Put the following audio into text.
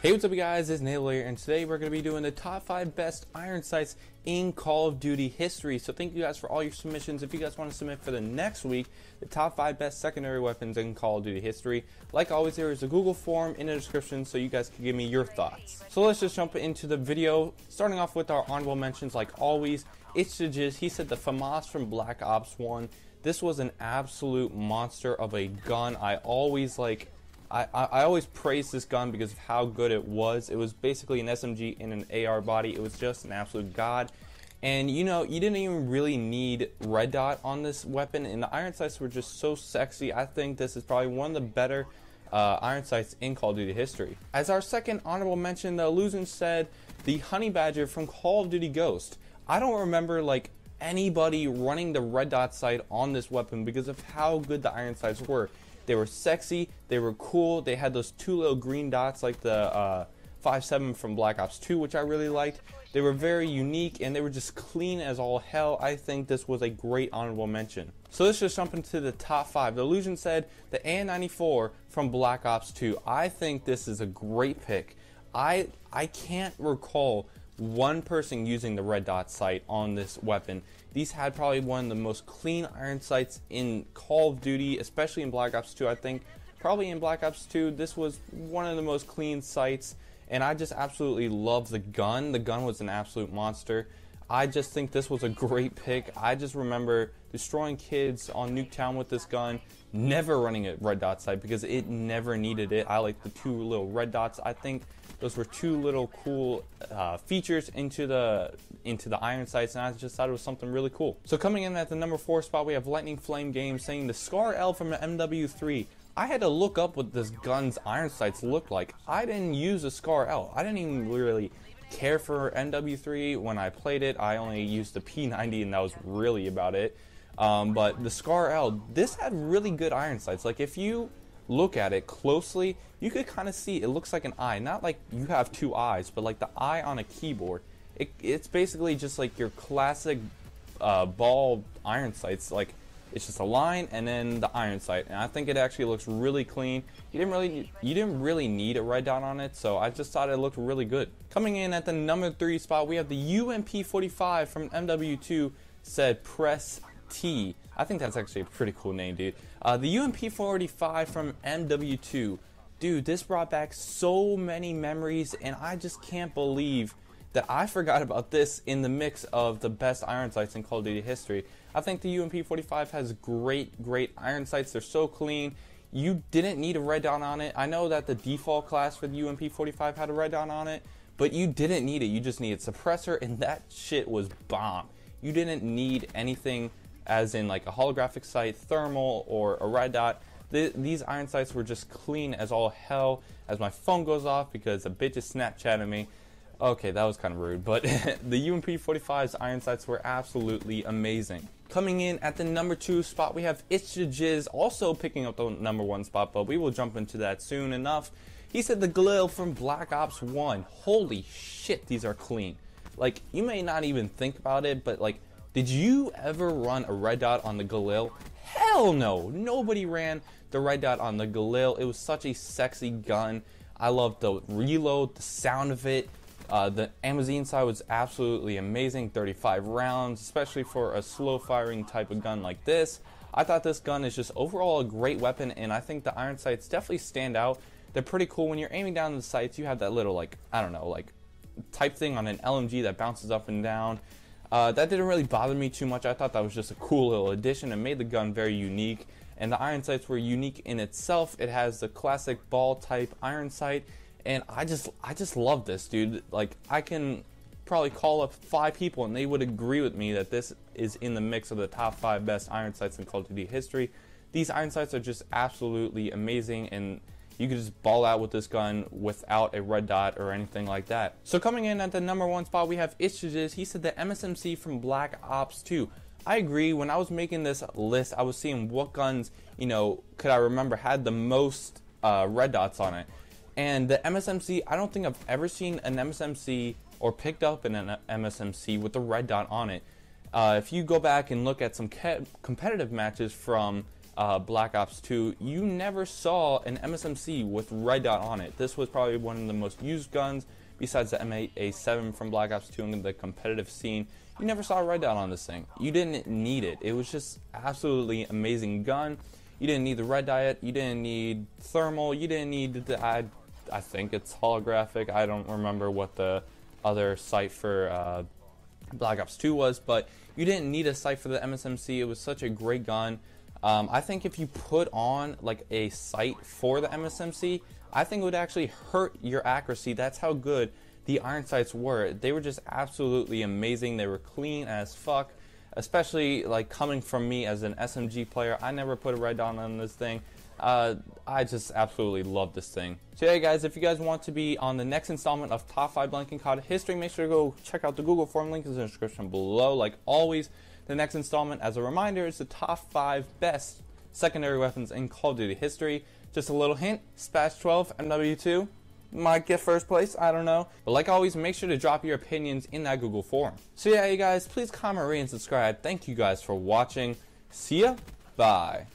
Hey, what's up you guys, it's Navelow here, and today we're going to be doing the top 5 best iron sights in Call of Duty history. So thank you guys for all your submissions. If you guys want to submit for the next week, the top 5 best secondary weapons in Call of Duty history, like always there is a Google form in the description so you guys can give me your thoughts. So let's just jump into the video, starting off with our honorable mentions like always. It's the Jizz. He said the FAMAS from Black Ops 1. This was an absolute monster of a gun. I always praise this gun because of how good it was. It was basically an SMG in an AR body. It was just an absolute god. And you know, you didn't even really need red dot on this weapon, and the iron sights were just so sexy. I think this is probably one of the better iron sights in Call of Duty history. As our second honorable mention, the Illusion said the Honey Badger from Call of Duty Ghost. I don't remember like anybody running the red dot sight on this weapon because of how good the iron sights were. They were sexy, they were cool, they had those two little green dots like the 5.7 from Black Ops 2, which I really liked. They were very unique and they were just clean as all hell. I think this was a great honorable mention. So let's just jump into the top 5. The Illusion said the AN-94 from Black Ops 2. I think this is a great pick. I can't recall one person using the red dot sight on this weapon. These had probably one of the most clean iron sights in Call of Duty, especially in Black Ops 2. I think probably in Black Ops 2 this was one of the most clean sights, and I just absolutely love the gun. The gun was an absolute monster. I just think this was a great pick. I just remember destroying kids on Nuketown with this gun, never running a red dot sight because it never needed it. I like the two little red dots. I think those were two little cool features into the iron sights, and I just thought it was something really cool. So coming in at the number 4 spot, we have Lightning Flame Games saying the Scar L from the MW3. I had to look up what this gun's iron sights looked like. I didn't use a Scar L. I didn't even really care for MW3 when I played it. I only used the P90 and that was really about it. But the Scar L, this had really good iron sights. Like if you look at it closely, you could kind of see it looks like an eye. Not like you have two eyes, but like the eye on a keyboard. It's basically just like your classic ball iron sights. Like it's just a line and then the iron sight, and I think it actually looks really clean. You didn't really need a red dot on it, so I just thought it looked really good. Coming in at the number 3 spot, we have the UMP45 from MW2 said press T. I think that's actually a pretty cool name, dude. The UMP45 from MW2. Dude, this brought back so many memories, and I just can't believe that I forgot about this in the mix of the best iron sights in Call of Duty history. I think the UMP45 has great iron sights. They're so clean. You didn't need a red dot on it. I know that the default class for the UMP45 had a red dot on it, but you didn't need it. You just needed suppressor, and that shit was bomb. You didn't need anything as in like a holographic sight, thermal, or a red dot. These iron sights were just clean as all hell. As my phone goes off because a bitch is Snapchatting me. Okay, that was kind of rude, but the UMP45's iron sights were absolutely amazing. Coming in at the number 2 spot, we have It's the Jizz, also picking up the number 1 spot, but we will jump into that soon enough. He said the Galil from Black Ops 1. Holy shit, these are clean. Like, you may not even think about it, but like, did you ever run a red dot on the Galil? Hell no! Nobody ran the red dot on the Galil. It was such a sexy gun. I loved the reload, the sound of it. The Amazine side was absolutely amazing. 35 rounds, especially for a slow firing type of gun like this. I thought this gun is just overall a great weapon, and I think the iron sights definitely stand out. They're pretty cool. When you're aiming down the sights, you have that little, like, I don't know, like type thing on an LMG that bounces up and down. That didn't really bother me too much. I thought that was just a cool little addition and made the gun very unique. And the iron sights were unique in itself. It has the classic ball type iron sight, and I just love this, dude. Like, I can probably call up 5 people and they would agree with me that this is in the mix of the top 5 best iron sights in Call of Duty history. These iron sights are just absolutely amazing, and you could just ball out with this gun without a red dot or anything like that. So coming in at the number 1 spot, we have Itchages. He said the MSMC from Black Ops 2. I agree. When I was making this list, I was seeing what guns, you know, could I remember had the most red dots on it. And the MSMC, I don't think I've ever seen an MSMC or picked up an MSMC with the red dot on it. If you go back and look at some competitive matches from Black Ops 2, you never saw an MSMC with red dot on it. This was probably one of the most used guns besides the M8A7 from Black Ops 2 in the competitive scene. You never saw a red dot on this thing. You didn't need it. It was just absolutely amazing gun. You didn't need the red dot. You didn't need thermal. You didn't need the, I think it's holographic. I don't remember what the other sight for Black Ops 2 was, but you didn't need a sight for the MSMC. It was such a great gun. I think if you put on like a sight for the MSMC, I think it would actually hurt your accuracy. That's how good the iron sights were. They were just absolutely amazing. They were clean as fuck, especially like coming from me as an SMG player. I never put a red dot on this thing. I just absolutely love this thing. So yeah guys, if you guys want to be on the next installment of Top 5 Blanking COD History, make sure to go check out the Google form. Link is in the description below. Like always, the next installment, as a reminder, is the top 5 best secondary weapons in Call of Duty history. Just a little hint, Spatch 12 MW2 might get first place, I don't know. But like always, make sure to drop your opinions in that Google form. So yeah, you guys, please comment, rate, and subscribe. Thank you guys for watching. See ya. Bye.